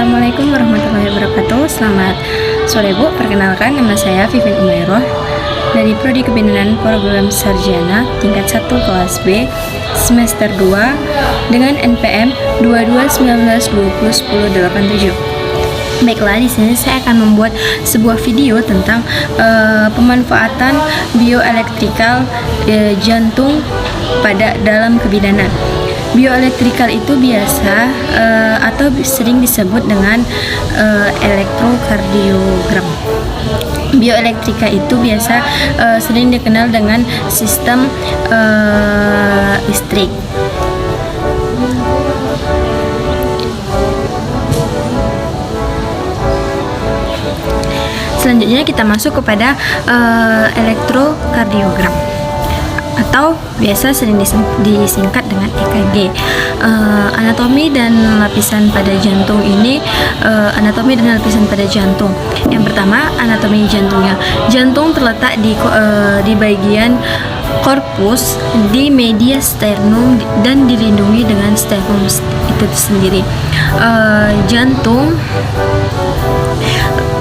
Assalamualaikum warahmatullahi wabarakatuh. Selamat sore Bu, perkenalkan nama saya Vivin Umairoh dari Prodi Kebidanan Program Sarjana tingkat 1 kelas B semester 2 dengan NPM 2219201087. Baiklah, di sini saya akan membuat sebuah video tentang pemanfaatan bioelektrikal jantung pada dalam kebidanan. Bioelektrikal itu biasa atau sering disebut dengan elektrokardiogram. Bioelektrika itu biasa sering dikenal dengan sistem listrik. Selanjutnya kita masuk kepada elektrokardiogram atau biasa sering disingkat dengan EKG. Anatomi dan lapisan pada jantung ini, anatomi dan lapisan pada jantung. Yang pertama, anatomi jantungnya. Jantung terletak di bagian korpus di media sternum dan dilindungi dengan sternum itu sendiri. Jantung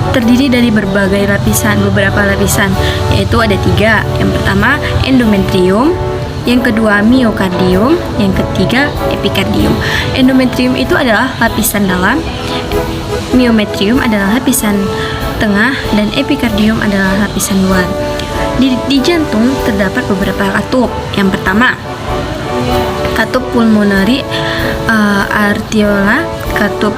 terdiri dari beberapa lapisan, yaitu ada 3. Yang pertama endometrium, yang kedua miokardium, yang ketiga epikardium. Endometrium itu adalah lapisan dalam, miometrium adalah lapisan tengah, dan epikardium adalah lapisan luar. Di jantung terdapat beberapa katup. Yang pertama, katup pulmonari arteriola, katup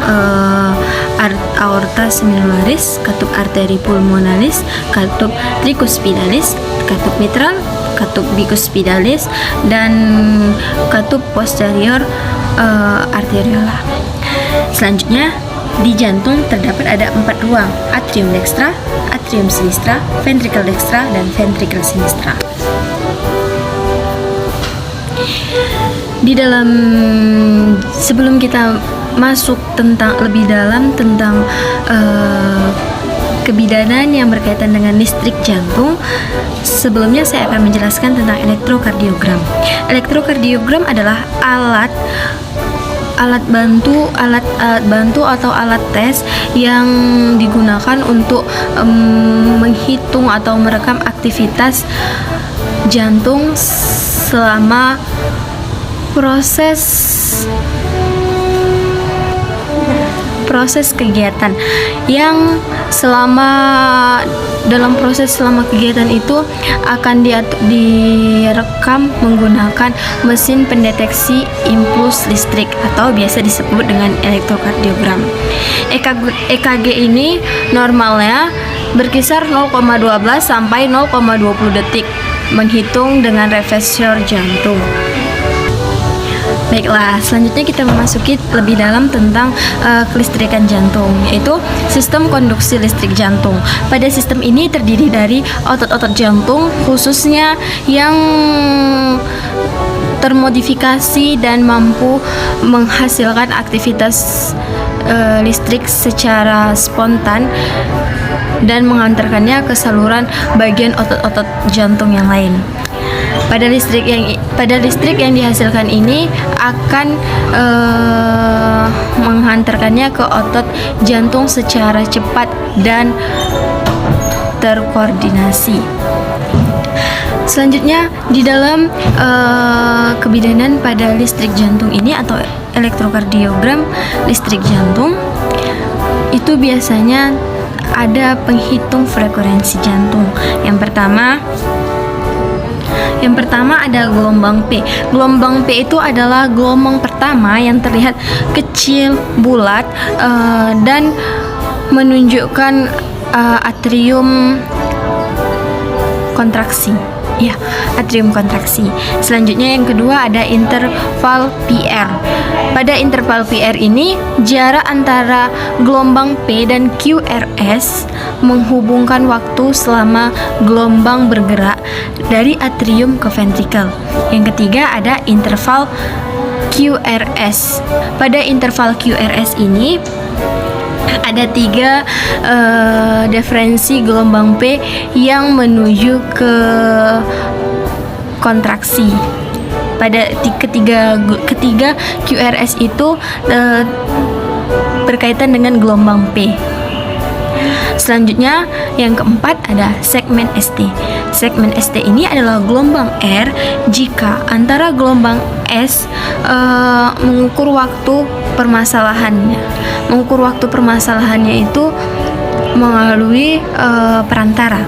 aorta seminolaris, katup arteri pulmonalis, katup tricuspidalis, katup mitral, katup bicuspidalis, dan katup posterior arteriola. Selanjutnya, di jantung terdapat ada 4 ruang: atrium dextra, atrium sinistra, ventricle dextra, dan ventricle sinistra. Di dalam, sebelum kita masuk lebih dalam tentang kebidanan yang berkaitan dengan listrik jantung, sebelumnya saya akan menjelaskan tentang elektrokardiogram. Elektrokardiogram adalah alat bantu atau alat tes yang digunakan untuk menghitung atau merekam aktivitas jantung selama proses kegiatan, yang dalam proses selama kegiatan itu akan direkam menggunakan mesin pendeteksi impuls listrik atau biasa disebut dengan elektrokardiogram. EKG ini normalnya berkisar 0,12 sampai 0,20 detik menghitung dengan refleksor jantung. Baiklah, selanjutnya kita memasuki lebih dalam tentang kelistrikan jantung, yaitu sistem konduksi listrik jantung. Pada sistem ini terdiri dari otot-otot jantung khususnya yang termodifikasi dan mampu menghasilkan aktivitas listrik secara spontan dan mengantarkannya ke saluran bagian otot-otot jantung yang lain. Pada listrik yang dihasilkan ini akan menghantarkannya ke otot jantung secara cepat dan terkoordinasi. Selanjutnya, di dalam kebidanan pada listrik jantung ini atau elektrokardiogram listrik jantung itu biasanya ada penghitung frekuensi jantung. Yang pertama ada gelombang P. Gelombang P itu adalah gelombang pertama yang terlihat kecil, bulat, dan menunjukkan atrium kontraksi. Ya, atrium kontraksi. Selanjutnya yang kedua ada interval PR. Pada interval PR ini, jarak antara gelombang P dan QRS menghubungkan waktu selama gelombang bergerak dari atrium ke ventricle. Yang ketiga ada interval QRS. Pada interval QRS ini ada 3 diferensi gelombang P yang menuju ke kontraksi. Pada ketiga QRS itu berkaitan dengan gelombang P. Selanjutnya yang keempat ada segmen ST. Segmen ST ini adalah gelombang R jika antara gelombang S mengukur waktu permasalahannya. Mengukur waktu permasalahannya itu melalui perantara.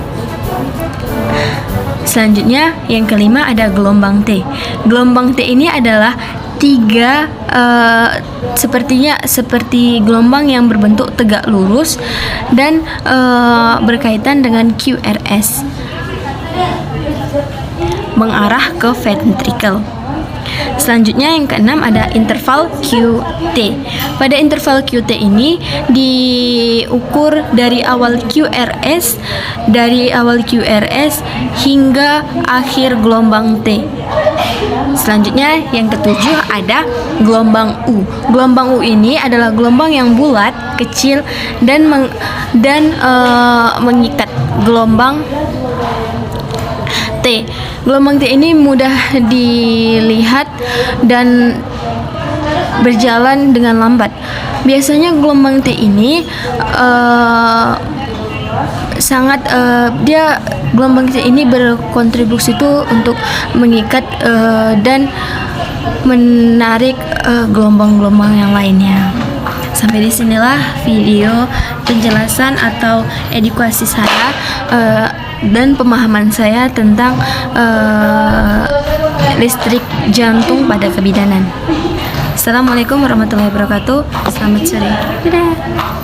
Selanjutnya yang kelima ada gelombang T. Gelombang T ini adalah tiga seperti gelombang yang berbentuk tegak lurus dan berkaitan dengan QRS mengarah ke ventricle. Selanjutnya yang keenam ada interval QT. Pada interval QT ini diukur dari awal QRS hingga akhir gelombang T. Selanjutnya yang ketujuh ada gelombang U. Gelombang U ini adalah gelombang yang bulat, kecil dan mengikat gelombang T. Gelombang T ini mudah dilihat dan berjalan dengan lambat. Biasanya gelombang T ini gelombang T ini berkontribusi itu untuk mengikat dan menarik gelombang-gelombang yang lainnya. Sampai disinilah video penjelasan atau edukasi saya dan pemahaman saya tentang listrik jantung pada kebidanan. Assalamualaikum warahmatullahi wabarakatuh. Selamat sore. Dadah.